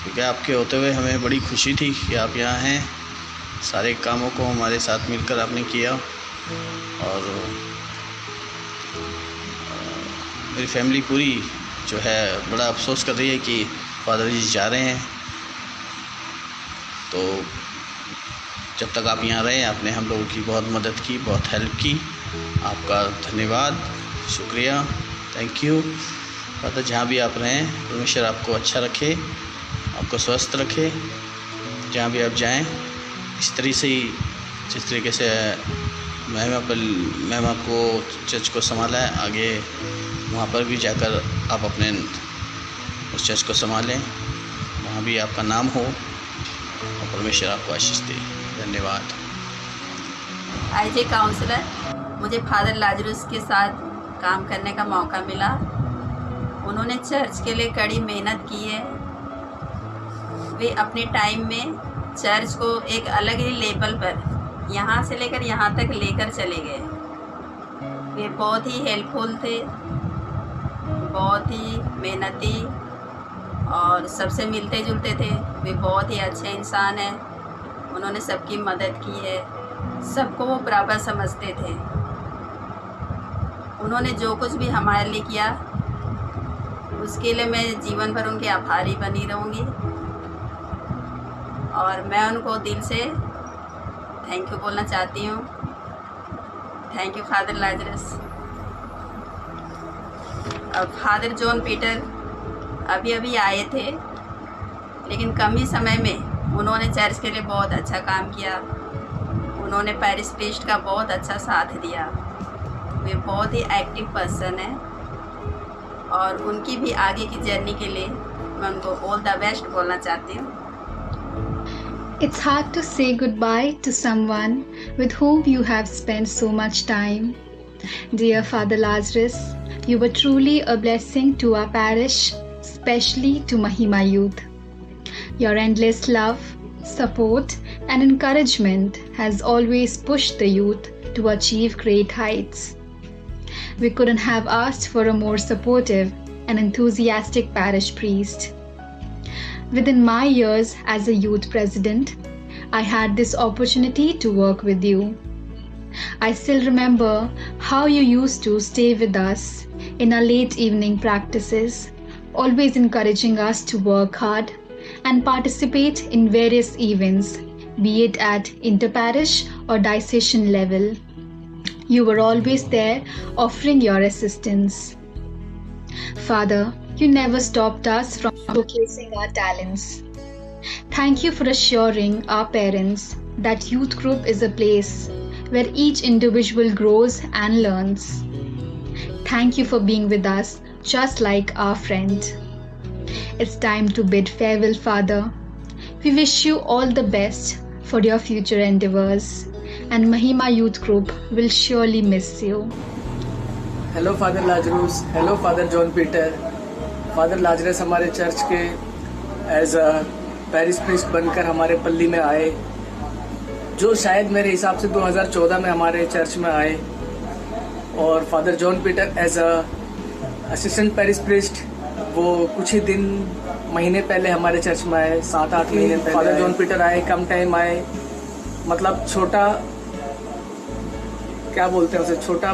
क्योंकि आपके होते हुए हमें बड़ी खुशी थी कि आप यहाँ हैं। सारे कामों को हमारे साथ मिलकर आपने किया और मेरी फैमिली पूरी जो है बड़ा अफसोस कर रही है कि फादर जी जा रहे हैं। तो जब तक आप यहाँ रहे आपने हम लोगों की बहुत मदद की, बहुत हेल्प की। आपका धन्यवाद, शुक्रिया, थैंक यू। फादर जहाँ भी आप रहें परमेश्वर आपको अच्छा रखे, आपको स्वस्थ रखे। जहाँ भी आप जाएं इस तरीके से ही जिस तरीके से महिमा को चर्च को संभाला है, आगे वहाँ पर भी जाकर आप अपने उस चर्च को संभालें, वहाँ भी आपका नाम हो और परमेश्वर आपको आशीष दे। धन्यवाद। आईजे काउंसलर, मुझे फादर लाजरस के साथ काम करने का मौका मिला। उन्होंने चर्च के लिए कड़ी मेहनत की है। वे अपने टाइम में चर्च को एक अलग ही लेवल पर यहाँ से लेकर यहाँ तक लेकर चले गए। वे बहुत ही हेल्पफुल थे, बहुत ही मेहनती और सबसे मिलते जुलते थे। वे बहुत ही अच्छे इंसान हैं। उन्होंने सबकी मदद की है, सबको वो बराबर समझते थे। उन्होंने जो कुछ भी हमारे लिए किया उसके लिए मैं जीवन भर उनकी आभारी बनी रहूँगी और मैं उनको दिल से थैंक यू बोलना चाहती हूँ। Thank you father Lazarus. अब फादर जॉन पीटर अभी अभी आए थे, लेकिन कम ही समय में उन्होंने चर्च के लिए बहुत अच्छा काम किया। उन्होंने पैरिश प्रीस्ट का बहुत अच्छा साथ दिया। वे बहुत ही एक्टिव पर्सन है और उनकी भी आगे की जर्नी के लिए मैं उनको ऑल द बेस्ट बोलना चाहती हूँ। It's hard to say goodbye to someone with whom you have spent so much time. Dear Father Lazarus, you were truly a blessing to our parish, especially to Mahima Youth. Your endless love, support, and encouragement has always pushed the youth to achieve great heights. We couldn't have asked for a more supportive and enthusiastic parish priest. Within my years as a youth president, I had this opportunity to work with you. I still remember how you used to stay with us in our late evening practices, always encouraging us to work hard and participate in various events, be it at interparish or diocesan level. You were always there offering your assistance. Father, you never stopped us from showcasing our talents. Thank you for assuring our parents that youth group is a place where each individual grows and learns. Thank you for being with us just like our friend. It's time to bid farewell, Father. We wish you all the best for your future endeavors, and Mahima Youth Group will surely miss you. Hello father Lazarus, hello father John Peter. Father Lazarus हमारे church के as a parish priest बनकर हमारे पल्ली में आए, जो शायद मेरे हिसाब से 2014 में हमारे चर्च में आए। और father John Peter as a assistant parish priest वो कुछ ही दिन महीने पहले हमारे चर्च में आए, 7-8 महीने पहले फादर जॉन पीटर आए, कम टाइम आए। मतलब छोटा क्या बोलते हैं उसे, छोटा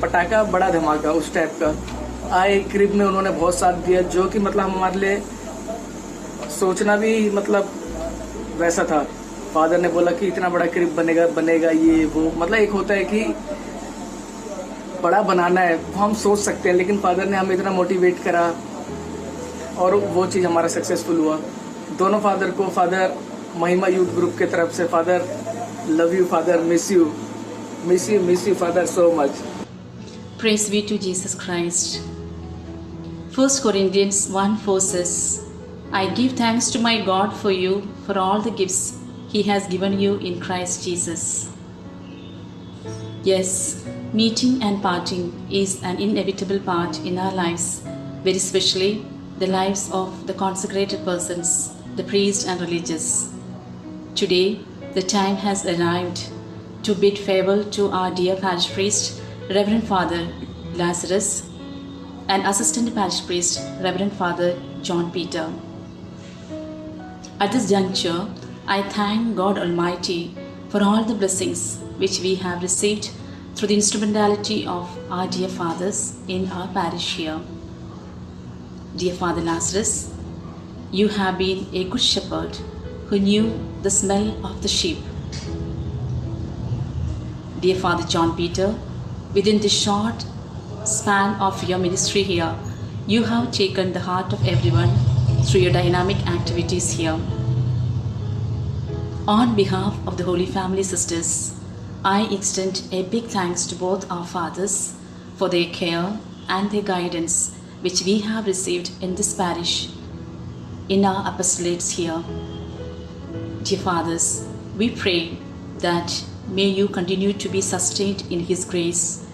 पटाखा बड़ा धमाका उस टाइप का आए। क्रिब में उन्होंने बहुत साथ दिया, जो कि मतलब हमारे लिए सोचना भी मतलब वैसा था। फादर ने बोला कि इतना बड़ा क्रिब बनेगा ये वो, मतलब एक होता है कि बड़ा बनाना है वो हम सोच सकते हैं, लेकिन फादर ने हमें इतना मोटिवेट करा और वो चीज़ हमारा सक्सेसफुल हुआ। दोनों फादर को, फादर महिमा यूथ ग्रुप के तरफ से, father love you, father miss you father so much. Praise be to Jesus Christ. 1 Corinthians 1:4 says, I give thanks to my God for you, for all the gifts He has given you in Christ Jesus. Yes, meeting and parting is an inevitable part in our lives, very especially the lives of the consecrated persons, the priest and religious. Today, the time has arrived to bid farewell to our dear parish priest, Reverend Father Lazarus, and Assistant Parish Priest, Reverend Father John Peter. At this juncture, I thank God Almighty for all the blessings which we have received through the instrumentality of our dear fathers in our parish here. Dear Father Lazarus, you have been a good shepherd who knew the smell of the sheep. Dear Father John Peter, within the short span of your ministry here, you have taken the heart of everyone through your dynamic activities here. On behalf of the Holy Family Sisters, I extend a big thanks to both our fathers for their care and their guidance which we have received in this parish, in our apostolates here. Dear fathers, we pray that may you continue to be sustained in His grace.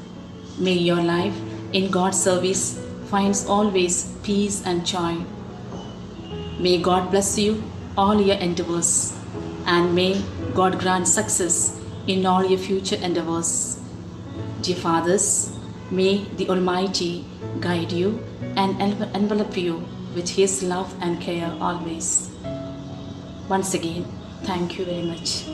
May your life in God's service finds always peace and joy. May God bless you all your endeavors, and may God grant success in all your future endeavors. Dear fathers, may the Almighty guide you and envelop you with His love and care always. Once again, thank you very much.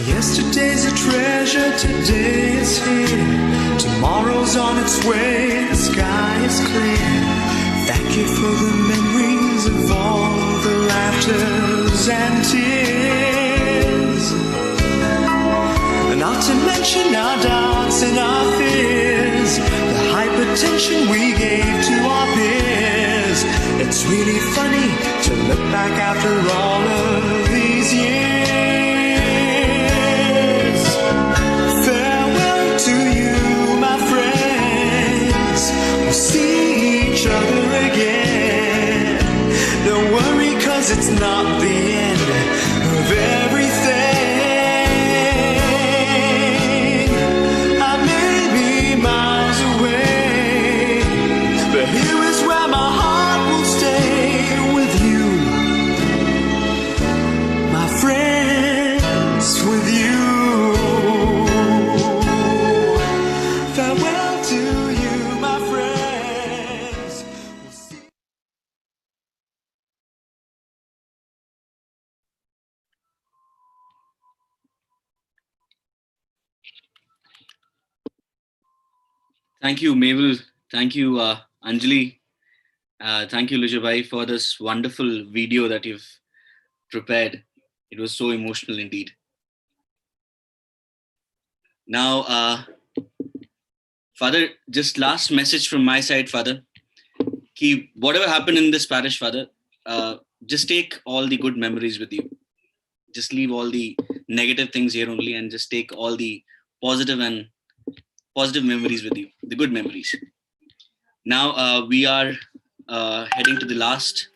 Yesterday's a treasure, today is here. Tomorrow's on its way, the sky is clear. Thank you for the memories of all the laughters and tears. Not to mention our doubts and our fears, the hypertension we gave to our peers. It's really funny to look back after all of these years. Farewell to you, my friends. We'll see each other again. Don't worry, 'cause it's not the end of everything. I may be miles away, but here is where my heart will stay with you, my friends, with you. Farewell to you, my friends. Thank you, Mabel. Thank you, Anjali. Thank you, Lujabai, for this wonderful video that you've prepared. It was so emotional indeed. Now, Father, just last message from my side, Father. Keep whatever happened in this parish, Father, just take all the good memories with you. Just leave all the negative things here only and just take all the positive memories with you, the good memories. Now we are heading to the last